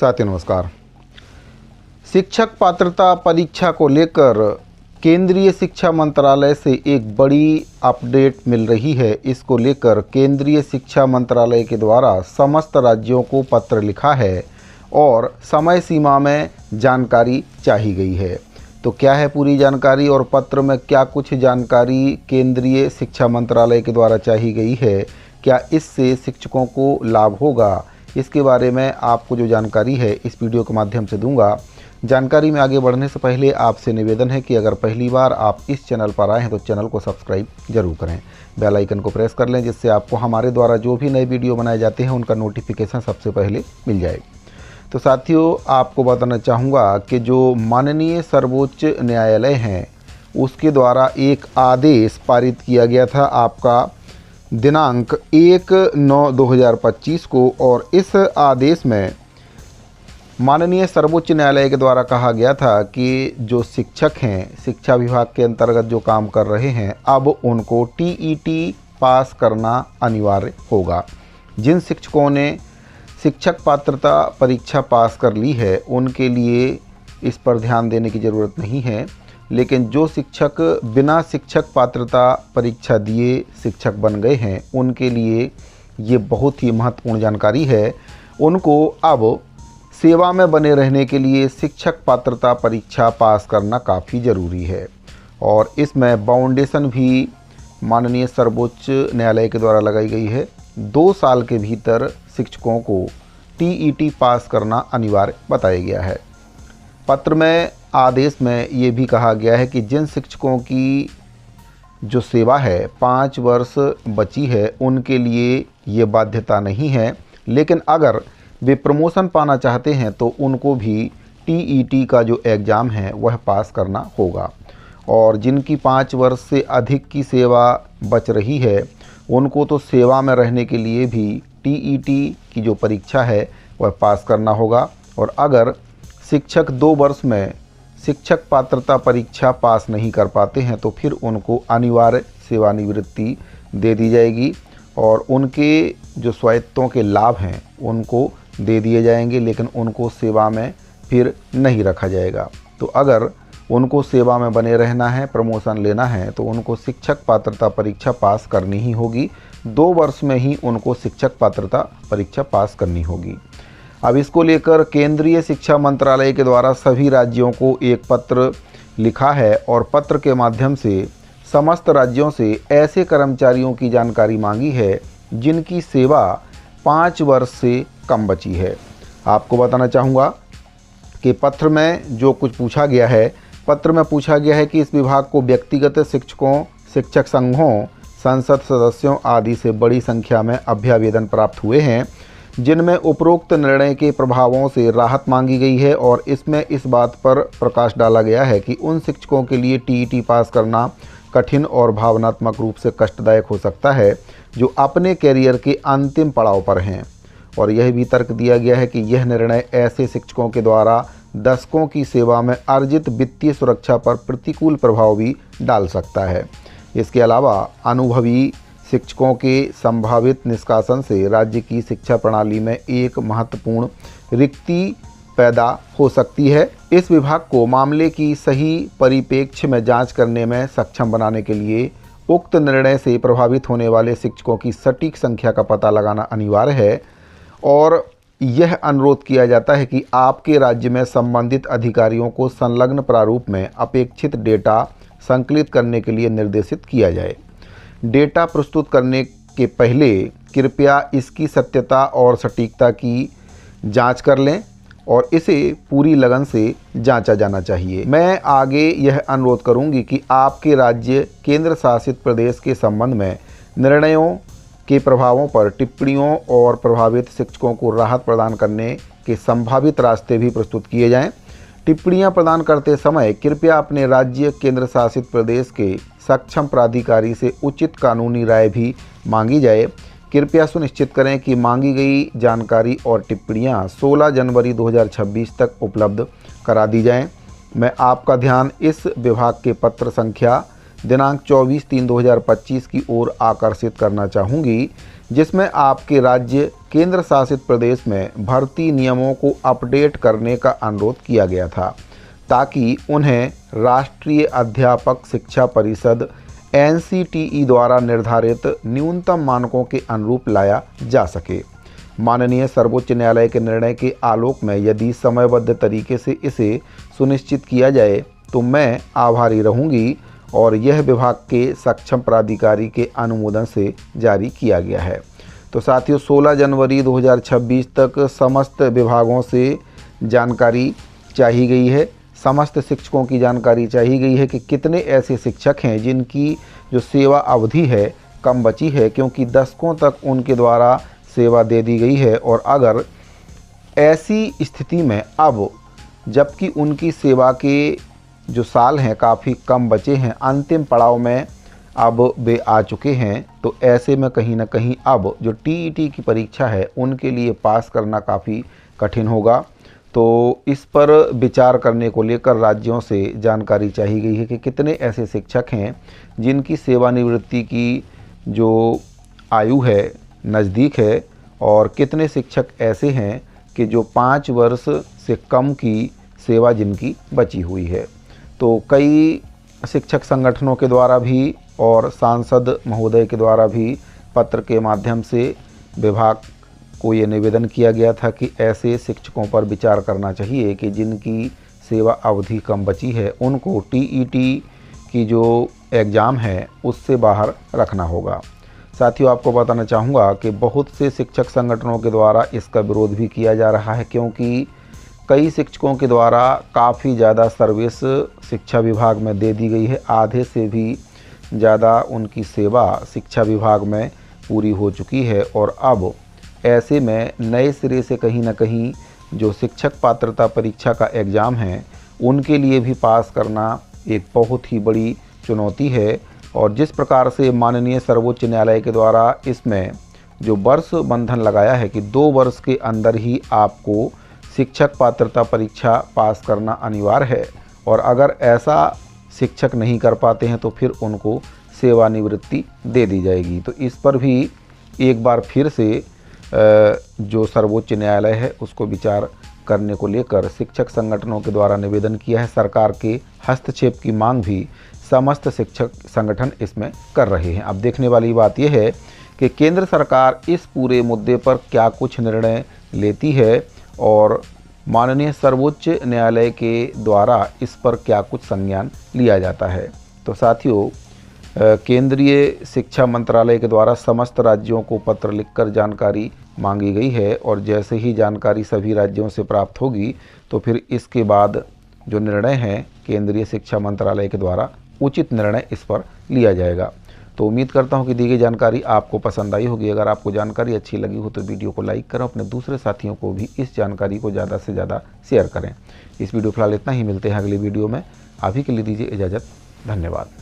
साथियों नमस्कार। शिक्षक पात्रता परीक्षा को लेकर केंद्रीय शिक्षा मंत्रालय से एक बड़ी अपडेट मिल रही है। इसको लेकर केंद्रीय शिक्षा मंत्रालय के द्वारा समस्त राज्यों को पत्र लिखा है और समय सीमा में जानकारी चाही गई है। तो क्या है पूरी जानकारी और पत्र में क्या कुछ जानकारी केंद्रीय शिक्षा मंत्रालय के द्वारा चाही गई है, क्या इससे शिक्षकों को लाभ होगा, इसके बारे में आपको जो जानकारी है इस वीडियो के माध्यम से दूंगा। जानकारी में आगे बढ़ने से पहले आपसे निवेदन है कि अगर पहली बार आप इस चैनल पर आए हैं तो चैनल को सब्सक्राइब जरूर करें, बेल आइकन को प्रेस कर लें, जिससे आपको हमारे द्वारा जो भी नए वीडियो बनाए जाते हैं उनका नोटिफिकेशन सबसे पहले मिल जाए। तो साथियों, आपको बताना चाहूँगा कि जो माननीय सर्वोच्च न्यायालय हैं उसके द्वारा एक आदेश पारित किया गया था आपका दिनांक 1/9/2025 को, और इस आदेश में माननीय सर्वोच्च न्यायालय के द्वारा कहा गया था कि जो शिक्षक हैं, शिक्षा विभाग के अंतर्गत जो काम कर रहे हैं, अब उनको टीईटी पास करना अनिवार्य होगा। जिन शिक्षकों ने शिक्षक पात्रता परीक्षा पास कर ली है उनके लिए इस पर ध्यान देने की ज़रूरत नहीं है, लेकिन जो शिक्षक बिना शिक्षक पात्रता परीक्षा दिए शिक्षक बन गए हैं उनके लिए ये बहुत ही महत्वपूर्ण जानकारी है। उनको अब सेवा में बने रहने के लिए शिक्षक पात्रता परीक्षा पास करना काफ़ी ज़रूरी है, और इसमें बाउंडेशन भी माननीय सर्वोच्च न्यायालय के द्वारा लगाई गई है। 2 साल के भीतर शिक्षकों को टीईटी पास करना अनिवार्य बताया गया है। पत्र में, आदेश में ये भी कहा गया है कि जिन शिक्षकों की जो सेवा है 5 वर्ष बची है उनके लिए ये बाध्यता नहीं है, लेकिन अगर वे प्रमोशन पाना चाहते हैं तो उनको भी टीईटी का जो एग्ज़ाम है वह पास करना होगा। और जिनकी 5 वर्ष से अधिक की सेवा बच रही है उनको तो सेवा में रहने के लिए भी टीईटी की जो परीक्षा है वह पास करना होगा। और अगर शिक्षक 2 वर्ष में शिक्षक पात्रता परीक्षा पास नहीं कर पाते हैं तो फिर उनको अनिवार्य सेवानिवृत्ति दे दी जाएगी और उनके जो स्वायत्तों के लाभ हैं उनको दे दिए जाएंगे, लेकिन उनको सेवा में फिर नहीं रखा जाएगा। तो अगर उनको सेवा में बने रहना है, प्रमोशन लेना है, तो उनको शिक्षक पात्रता परीक्षा पास करनी ही होगी। 2 वर्ष में ही उनको शिक्षक पात्रता परीक्षा पास करनी होगी। अब इसको लेकर केंद्रीय शिक्षा मंत्रालय के द्वारा सभी राज्यों को एक पत्र लिखा है और पत्र के माध्यम से समस्त राज्यों से ऐसे कर्मचारियों की जानकारी मांगी है जिनकी सेवा 5 वर्ष से कम बची है। आपको बताना चाहूँगा कि पत्र में जो कुछ पूछा गया है, पत्र में पूछा गया है कि इस विभाग को व्यक्तिगत शिक्षकों, शिक्षक संघों, संसद सदस्यों आदि से बड़ी संख्या में अभ्यावेदन प्राप्त हुए हैं जिनमें उपरोक्त निर्णय के प्रभावों से राहत मांगी गई है, और इसमें इस बात पर प्रकाश डाला गया है कि उन शिक्षकों के लिए टीईटी पास करना कठिन और भावनात्मक रूप से कष्टदायक हो सकता है जो अपने कैरियर के अंतिम पड़ाव पर हैं। और यह भी तर्क दिया गया है कि यह निर्णय ऐसे शिक्षकों के द्वारा दशकों की सेवा में अर्जित वित्तीय सुरक्षा पर प्रतिकूल प्रभाव भी डाल सकता है। इसके अलावा अनुभवी शिक्षकों के संभावित निष्कासन से राज्य की शिक्षा प्रणाली में एक महत्वपूर्ण रिक्ति पैदा हो सकती है। इस विभाग को मामले की सही परिप्रेक्ष्य में जांच करने में सक्षम बनाने के लिए उक्त निर्णय से प्रभावित होने वाले शिक्षकों की सटीक संख्या का पता लगाना अनिवार्य है, और यह अनुरोध किया जाता है कि आपके राज्य में संबंधित अधिकारियों को संलग्न प्रारूप में अपेक्षित डेटा संकलित करने के लिए निर्देशित किया जाए। डेटा प्रस्तुत करने के पहले कृपया इसकी सत्यता और सटीकता की जांच कर लें और इसे पूरी लगन से जांचा जाना चाहिए। मैं आगे यह अनुरोध करूंगी कि आपके राज्य केंद्र शासित प्रदेश के संबंध में निर्णयों के प्रभावों पर टिप्पणियों और प्रभावित शिक्षकों को राहत प्रदान करने के संभावित रास्ते भी प्रस्तुत किए जाएं। टिप्पणियां प्रदान करते समय कृपया अपने राज्य केंद्र शासित प्रदेश के सक्षम प्राधिकारी से उचित कानूनी राय भी मांगी जाए। कृपया सुनिश्चित करें कि मांगी गई जानकारी और टिप्पणियां 16 जनवरी 2026 तक उपलब्ध करा दी जाएं। मैं आपका ध्यान इस विभाग के पत्र संख्या दिनांक 24/3/2025 की ओर आकर्षित करना चाहूँगी, जिसमें आपके राज्य केंद्र शासित प्रदेश में भर्ती नियमों को अपडेट करने का अनुरोध किया गया था, ताकि उन्हें राष्ट्रीय अध्यापक शिक्षा परिषद NCTE द्वारा निर्धारित न्यूनतम मानकों के अनुरूप लाया जा सके। माननीय सर्वोच्च न्यायालय के निर्णय के आलोक में यदि समयबद्ध तरीके से इसे सुनिश्चित किया जाए तो मैं आभारी रहूंगी और यह विभाग के सक्षम प्राधिकारी के अनुमोदन से जारी किया गया है। तो साथियों, 16 जनवरी 2026 तक समस्त विभागों से जानकारी चाही गई है, समस्त शिक्षकों की जानकारी चाही गई है कि कितने ऐसे शिक्षक हैं जिनकी जो सेवा अवधि है कम बची है, क्योंकि दशकों तक उनके द्वारा सेवा दे दी गई है। और अगर ऐसी स्थिति में अब जबकि उनकी सेवा के जो साल हैं काफ़ी कम बचे हैं, अंतिम पड़ाव में अब वे आ चुके हैं, तो ऐसे में कहीं ना कहीं अब जो TET की परीक्षा है उनके लिए पास करना काफ़ी कठिन होगा। तो इस पर विचार करने को लेकर राज्यों से जानकारी चाहिए गई है कि कितने ऐसे शिक्षक हैं जिनकी सेवानिवृत्ति की जो आयु है नज़दीक है, और कितने शिक्षक ऐसे हैं कि जो 5 वर्ष से कम की सेवा जिनकी बची हुई है। तो कई शिक्षक संगठनों के द्वारा भी और सांसद महोदय के द्वारा भी पत्र के माध्यम से विभाग को ये निवेदन किया गया था कि ऐसे शिक्षकों पर विचार करना चाहिए कि जिनकी सेवा अवधि कम बची है उनको TET की जो एग्ज़ाम है उससे बाहर रखना होगा। साथियों, आपको बताना चाहूँगा कि बहुत से शिक्षक संगठनों के द्वारा इसका विरोध भी किया जा रहा है, क्योंकि कई शिक्षकों के द्वारा काफ़ी ज़्यादा सर्विस शिक्षा विभाग में दे दी गई है, आधे से भी ज़्यादा उनकी सेवा शिक्षा विभाग में पूरी हो चुकी है। और अब ऐसे में नए सिरे से कहीं ना कहीं जो शिक्षक पात्रता परीक्षा का एग्ज़ाम है उनके लिए भी पास करना एक बहुत ही बड़ी चुनौती है। और जिस प्रकार से माननीय सर्वोच्च न्यायालय के द्वारा इसमें जो वर्ष बंधन लगाया है कि 2 वर्ष के अंदर ही आपको शिक्षक पात्रता परीक्षा पास करना अनिवार्य है, और अगर ऐसा शिक्षक नहीं कर पाते हैं तो फिर उनको सेवानिवृत्ति दे दी जाएगी। तो इस पर भी एक बार फिर से जो सर्वोच्च न्यायालय है उसको विचार करने को लेकर शिक्षक संगठनों के द्वारा निवेदन किया है। सरकार के हस्तक्षेप की मांग भी समस्त शिक्षक संगठन इसमें कर रहे हैं। अब देखने वाली बात यह है कि केंद्र सरकार इस पूरे मुद्दे पर क्या कुछ निर्णय लेती है और माननीय सर्वोच्च न्यायालय के द्वारा इस पर क्या कुछ संज्ञान लिया जाता है। तो साथियों, केंद्रीय शिक्षा मंत्रालय के द्वारा समस्त राज्यों को पत्र लिखकर जानकारी मांगी गई है, और जैसे ही जानकारी सभी राज्यों से प्राप्त होगी तो फिर इसके बाद जो निर्णय है केंद्रीय शिक्षा मंत्रालय के द्वारा उचित निर्णय इस पर लिया जाएगा। तो उम्मीद करता हूं कि दी गई जानकारी आपको पसंद आई होगी। अगर आपको जानकारी अच्छी लगी हो तो वीडियो को लाइक करें, अपने दूसरे साथियों को भी इस जानकारी को ज़्यादा से ज़्यादा शेयर करें। इस वीडियो फिलहाल इतना ही, मिलते हैं अगली वीडियो में। अभी के लिए दीजिए इजाज़त, धन्यवाद।